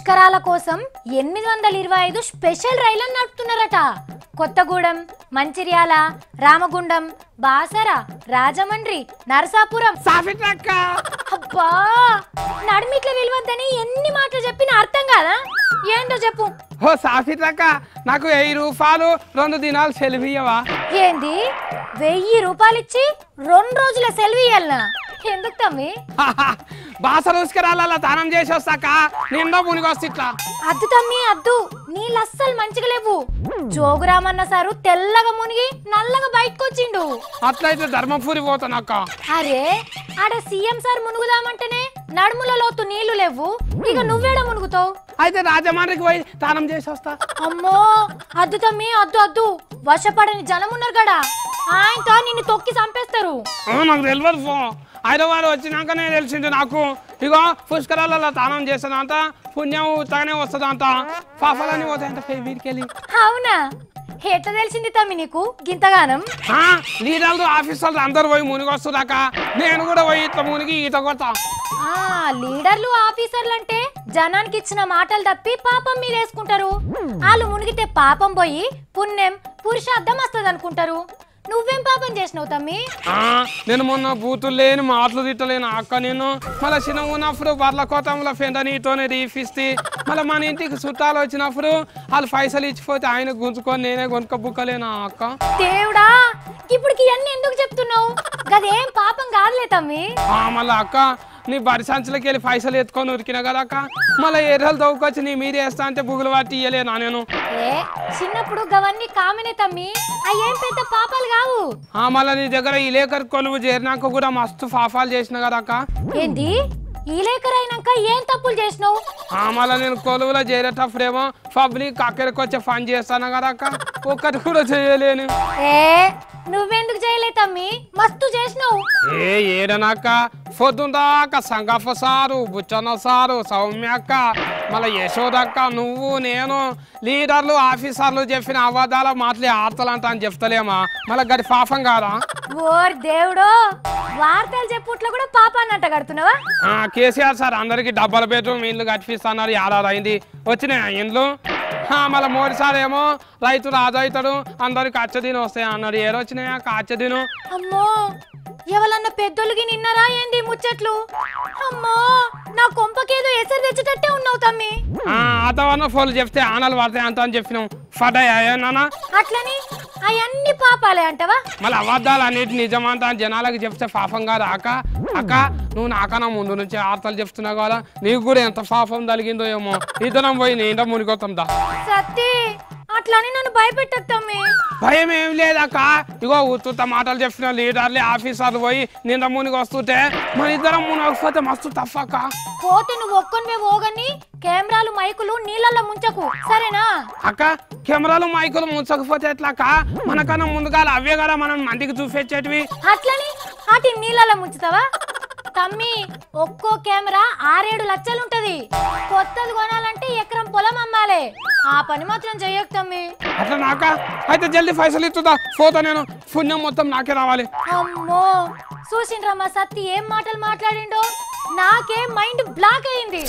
పుష్కరాల కోసం 825 స్పెషల్ రైళ్లను నడుపుతున్నారట. కొత్తగూడెం, మంచిర్యాల, రామగుండం, బాసర, రాజమండ్రి, నరసాపురం. అబ్బా నడిమిట్ల విలువద్దని ఎన్ని మాటలు చెప్పినా అర్థం కాదా? ఏంటో చెప్పు. ఓ సాఫిట్లక్క, నాకు 1000 రూపాయలు 2 దినాలు సెలవు ఇయ్యవా? ఏంది 1000 రూపాయలు ఇచ్చి 2 రోజుల సెలవు ఇయ్యాలనా? ఎందుకు తమ్మి? బాసర ఉస్కరాల తానం చేసి వస్తాక నిండా మునిగొస్తా ఇట్లా. అద్దు తమ్మి అద్దు, నీళ్ళు అస్సలు మంచిగా లేవు. జోగురామన్న సారు తెల్లగా మునిగి నల్లగా బయటకు వచ్చిండు. అట్లయితే ధర్మపురి పోతానక్క. అరే ఆడ సీఎం సార్ మునుగుదామంటేనే నడుముల లోతు నీళ్లు లేవు, ఇక నువ్వేడ మునుగుతావు? అయితే రాజమండ్రికి పోయి తానం చేసి వస్తా. అమ్మో అద్దు తమ్మి అద్దు అద్దు, వశపడని జనం ఉన్నారు గడా, ఆయనతో నిన్ను తొక్కి చంపేస్తారు. నాకు తెలియదు పో, హైదరాబాద్ వచ్చినాకనే తెలిసింది నాకు. ఇగో పుష్కరాలలో తానం చేస్తానంత పుణ్యం ఉత్తగానే వస్తుందంట, పాపాలని పోతాయంట వీడికెళ్ళి. అవునా? ఎట్లా తెలిసింది తమ్మి నీకు గింతగానం? లీడర్లు ఆఫీసర్లు అందరు పోయి మునిగొస్తున్నాక నేను కూడా పోయి ఇట్లా మునిగి ఈత కొడతా. లీడర్లు ఆఫీసర్లు అంటే జనానికి ఇచ్చిన మాటలు తప్పి పాపం మీద వేసుకుంటారు. వాళ్ళు మునిగితే పాపం పోయి పుణ్యం పురుషార్థం వస్తుంది అనుకుంటారు. నువ్వేం పాపం చేసినావు తమ్మి? నేను మొన్న బూతులు లేని మాటలు తిట్టలేను అక్క. నేను మళ్ళీ చిన్న ఉన్నప్పుడు బర్ల కోతంలో ఫ్రెండ్ నీతోనే రీఫిస్తే, మళ్ళీ మన ఇంటికి చుట్టాలు వచ్చినప్పుడు వాళ్ళు పైసలు ఇచ్చిపోతే ఆయన గుంజుకొని నేనే కొనుక్క బుక్కలేనా అక్క? దేవుడా, ఇప్పుడు ఇవన్నీ ఎందుకు చెప్తున్నావు? గదేం పాపం కాదులే తమ్మి. మళ్ళీ అక్క నీ బడి సంచులకి వెళ్ళి పైసలు ఎత్తుకొని ఉరికినా కదా అక్క, మళ్ళీ ఎర్రలు తవ్వుకొచ్చి నీ మీద వేస్తా అంటే బుగులు పట్టి ఇయ్యలేనా నేను? చిన్నప్పుడు గవన్నీ కామనే తమ్మి, అయ్యేం పెద్ద పాపాలు కావు. మళ్ళీ నీ దగ్గర ఈ లేఖర్ కొలువు చేరినాక కూడా మస్తు పాపాలు చేసిన కదా అక్క. ఏంటి ఈ లేఖర్ అయినాక ఏం తప్పులు చేసినావు? మళ్ళీ నేను కొలువులో చేరేటప్పుడేమో పబ్లిక్ అక్కడికి వచ్చే పని చేస్తాను కదా అక్క, ఒక్కటి కూడా చేయలేను. నువ్వెందుకు చేయలే తమ్మి, మస్తు చేసినావు. ఏడనక్క పొద్దుందాక సంగప్ప సారు, బుచ్చన్న సారు, సౌమ్యక్క, మళ్ళీ యశోదక్క, నువ్వు నేను లీడర్లు ఆఫీసర్లు చెప్పిన అబద్ధాల మాటలు ఆడతలంట అని చెప్తలేమా? మళ్ళీ గడి పాపం కాదా? ఓర్ దేవుడో, వార్తలు చెప్పుట్లో కూడా పాపాన్ని అంట కడుతున్నావా? కేసీఆర్ సార్ అందరికి డబల్ బెడ్రూమ్ ఇల్లు కట్టిస్తున్నారు, ఏడాది అయింది. వచ్చినాయా ఇండ్లు? మళ్ళీ మోడీ సార్ ఏమో రైతు రాజు అవుతాడు, అందరికి అచ్చదీను వస్తాయి అన్నాడు. ఏరొచ్చినాయా అచ్చదీను? అమ్మో ఎవరన్నా పెద్దోళ్ళకి నిన్నరా ఏంది ముచ్చట్లు? అమ్మో నా కొంపకేదో ఎసరు తెచ్చేటట్టే ఉన్నావు తమ్మి. అతవన్న ఫోన్లు చెప్తే ఆనలు పడతాయి అంత అని చెప్పినాం. ఫటాయా నాన్న? అట్లని అవన్నీ పాపాలే అంటవా? మళ్ళీ అబద్ధాలు అన్నిటి నిజమంతా జనాలకు చెప్తే పాపం కాదు అక్క. అక్క నువ్వు నాకన్నా ముందు నుంచి వార్తలు చెప్తున్నావు కదా, నీకు కూడా ఎంత పాపం తగిలిందో ఏమో. ఇద్దరం పోయి నేను మునిగొత్తాం దా. సత్తి అట్లని నన్ను భయపెట్టకు తమ్మి. భయం ఏం లేదక్క, ఇగో ఉత్తుత మాటలు చెప్పిన లీడర్లు ఆఫీసర్లు పోయి నింద మునిగి వస్తుంటే మన ఇద్దరం మునగకపోతే మస్తు తప్పక్క. పోతే నువ్వు ఒక్కనివే పోగని కెమెరాలు మైకులు నీళ్ళల్లో ముంచకు, సరేనా? అక్క కెమెరాలు మైకులు ముంచకపోతే ఎట్లాక? మనకన్నా ముందుగా అవే కదా మనం మందికి చూపించేటివి. అట్లని వాటి నీళ్ళల్లో ముంచుతావా తమ్మి? ఒక్కో కెమెరా 6-7 లక్షలుంటది. కొత్తది కొనాలంటే ఎకరం పొలం అమ్మాలే. ఆ పని మాత్రం చెయ్యకు తమ్మి. అట్లా నాక అయితే జల్దీ పైసలు ఇస్తుందా పోతా, నేను పుణ్యం మొత్తం నాకే రావాలి. అమ్మో చూసిండ్రమ్మా సత్తి ఏం మాటలు మాట్లాడిండో, నాకే మైండ్ బ్లాక్ అయింది.